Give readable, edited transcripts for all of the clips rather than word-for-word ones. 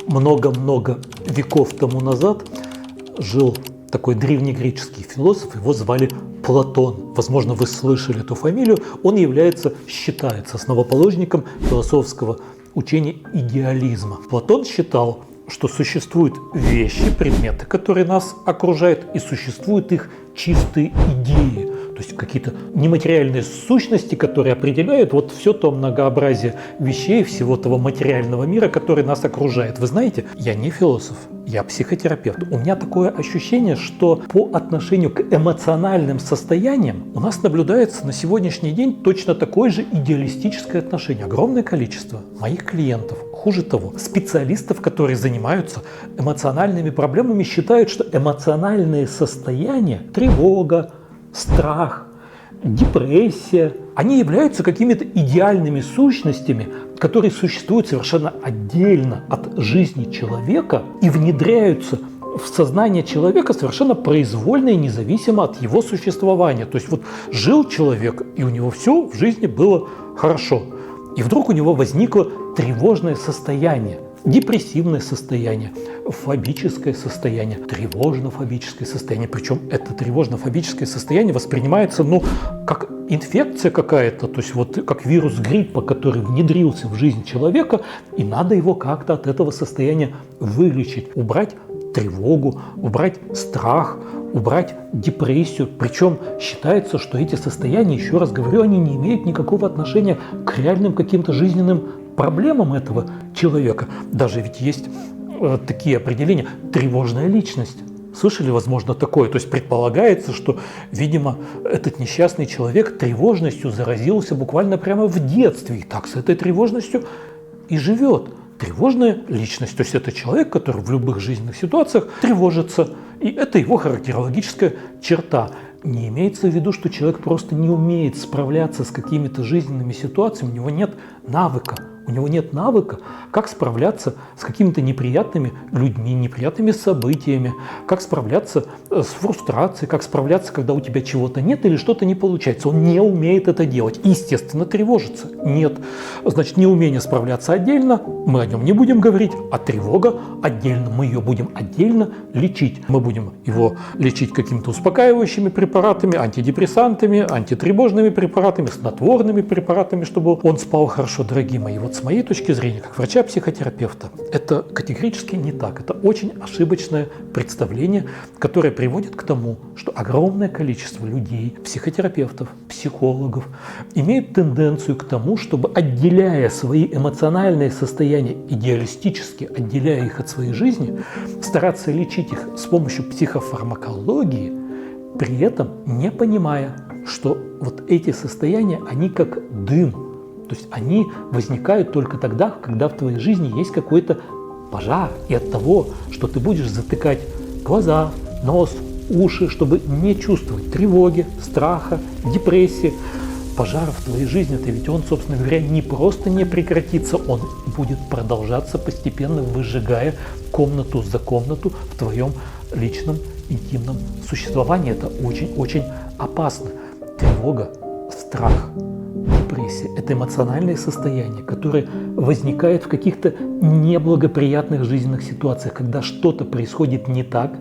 Много-много веков тому назад жил такой древнегреческий философ, его звали Платон. Возможно, вы слышали эту фамилию. Он считается основоположником философского учения идеализма. Платон считал, что существуют вещи, предметы, которые нас окружают, и существуют их чистые идеи. То есть какие-то нематериальные сущности, которые определяют вот все то многообразие вещей, всего того материального мира, который нас окружает. Вы знаете, я не философ, я психотерапевт. У меня такое ощущение, что по отношению к эмоциональным состояниям у нас наблюдается на сегодняшний день точно такое же идеалистическое отношение. Огромное количество моих клиентов, хуже того, специалистов, которые занимаются эмоциональными проблемами, считают, что эмоциональные состояния, тревога, страх, депрессия, они являются какими-то идеальными сущностями, которые существуют совершенно отдельно от жизни человека и внедряются в сознание человека совершенно произвольно и независимо от его существования. То есть вот жил человек, и у него все в жизни было хорошо. И вдруг у него возникло тревожное состояние, депрессивное состояние, фобическое состояние, тревожно-фобическое состояние. Причем это тревожно-фобическое состояние воспринимается, как инфекция какая-то, то есть вот как вирус гриппа, который внедрился в жизнь человека, и надо его как-то от этого состояния вылечить, убрать тревогу, убрать страх, убрать депрессию. Причем считается, что эти состояния, еще раз говорю, они не имеют никакого отношения к реальным каким-то жизненным проблемам этого человека. Даже ведь есть такие определения – тревожная личность. Слышали, возможно, такое? То есть предполагается, что, видимо, этот несчастный человек тревожностью заразился буквально прямо в детстве. И так с этой тревожностью и живет. Тревожная личность, то есть это человек, который в любых жизненных ситуациях тревожится. И это его характерологическая черта. Не имеется в виду, что человек просто не умеет справляться с какими-то жизненными ситуациями, у него нет навыка. У него нет навыка, как справляться с какими-то неприятными людьми, неприятными событиями, как справляться с фрустрацией, как справляться, когда у тебя чего-то нет или что-то не получается. Он не умеет это делать. Естественно, тревожится. Нет. Значит, неумение справляться отдельно, мы о нем не будем говорить, а тревога отдельно, мы ее будем отдельно лечить. Мы будем его лечить какими-то успокаивающими препаратами, антидепрессантами, антитревожными препаратами, снотворными препаратами, чтобы он спал хорошо, дорогие мои. Вот с моей точки зрения, как врача-психотерапевта, это категорически не так. Это очень ошибочное представление, которое приводит к тому, что огромное количество людей, психотерапевтов, психологов, имеют тенденцию к тому, чтобы, отделяя свои эмоциональные состояния, идеалистически отделяя их от своей жизни, стараться лечить их с помощью психофармакологии, при этом не понимая, что вот эти состояния, они как дым. То есть они возникают только тогда, когда в твоей жизни есть какой-то пожар. И от того, что ты будешь затыкать глаза, нос, уши, чтобы не чувствовать тревоги, страха, депрессии, пожар в твоей жизни, это ведь он, собственно говоря, не просто не прекратится, он будет продолжаться постепенно, выжигая комнату за комнату в твоем личном интимном существовании. Это очень-очень опасно. Тревога, страх, депрессия – это эмоциональное состояние, которое возникает в каких-то неблагоприятных жизненных ситуациях, когда что-то происходит не так,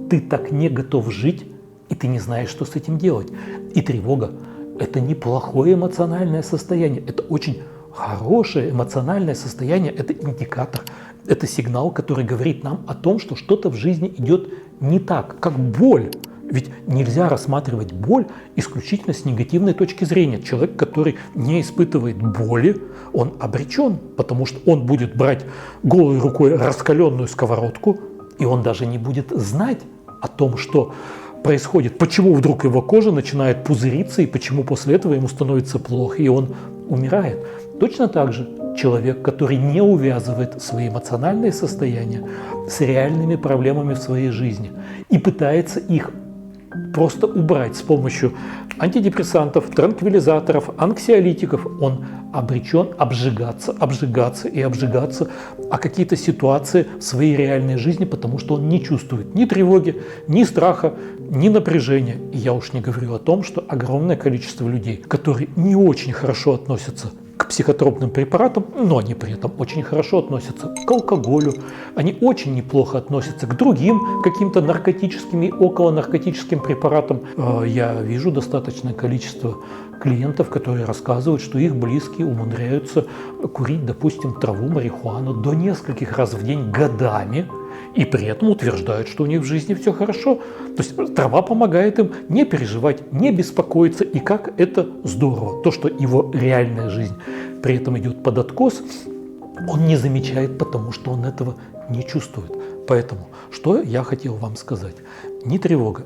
ты так не готов жить, и ты не знаешь, что с этим делать. И тревога – это неплохое эмоциональное состояние, это очень хорошее эмоциональное состояние, это индикатор, это сигнал, который говорит нам о том, что что-то в жизни идет не так, как боль. Ведь нельзя рассматривать боль исключительно с негативной точки зрения. Человек, который не испытывает боли, он обречен, потому что он будет брать голой рукой раскаленную сковородку, и он даже не будет знать о том, что происходит, почему вдруг его кожа начинает пузыриться, и почему после этого ему становится плохо, и он умирает. Точно так же человек, который не увязывает свои эмоциональные состояния с реальными проблемами в своей жизни и пытается их просто убрать с помощью антидепрессантов, транквилизаторов, анксиолитиков, он обречен обжигаться и обжигаться о какие-то ситуации в своей реальной жизни, потому что он не чувствует ни тревоги, ни страха, ни напряжения. И я уж не говорю о том, что огромное количество людей, которые не очень хорошо относятся к психотропным препаратам, но они при этом очень хорошо относятся к алкоголю, они очень неплохо относятся к другим каким-то наркотическим и околонаркотическим препаратам. Я вижу достаточное количество клиентов, которые рассказывают, что их близкие умудряются курить, допустим, траву, марихуану до нескольких раз в день годами, и при этом утверждают, что у них в жизни все хорошо. То есть трава помогает им не переживать, не беспокоиться, и как это здорово. То, что его реальная жизнь при этом идет под откос, он не замечает, потому что он этого не чувствует. Поэтому, что я хотел вам сказать? Ни тревога,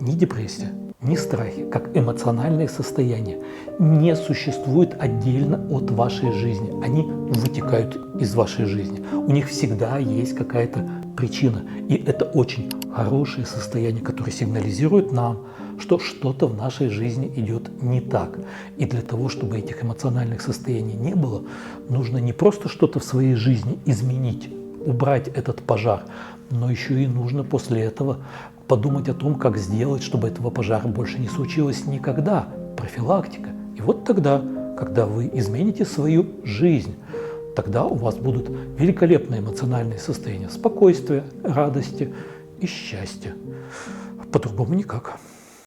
ни депрессия, ни страхи, как эмоциональные состояния, не существуют отдельно от вашей жизни. Они вытекают из вашей жизни. У них всегда есть какая-то причина. И это очень хорошее состояние, которое сигнализирует нам, что что-то в нашей жизни идет не так. И для того, чтобы этих эмоциональных состояний не было, нужно не просто что-то в своей жизни изменить, убрать этот пожар, но еще и нужно после этого подумать о том, как сделать, чтобы этого пожара больше не случилось никогда. Профилактика. И вот тогда, когда вы измените свою жизнь, тогда у вас будут великолепные эмоциональные состояния спокойствия, радости и счастья. По-другому никак.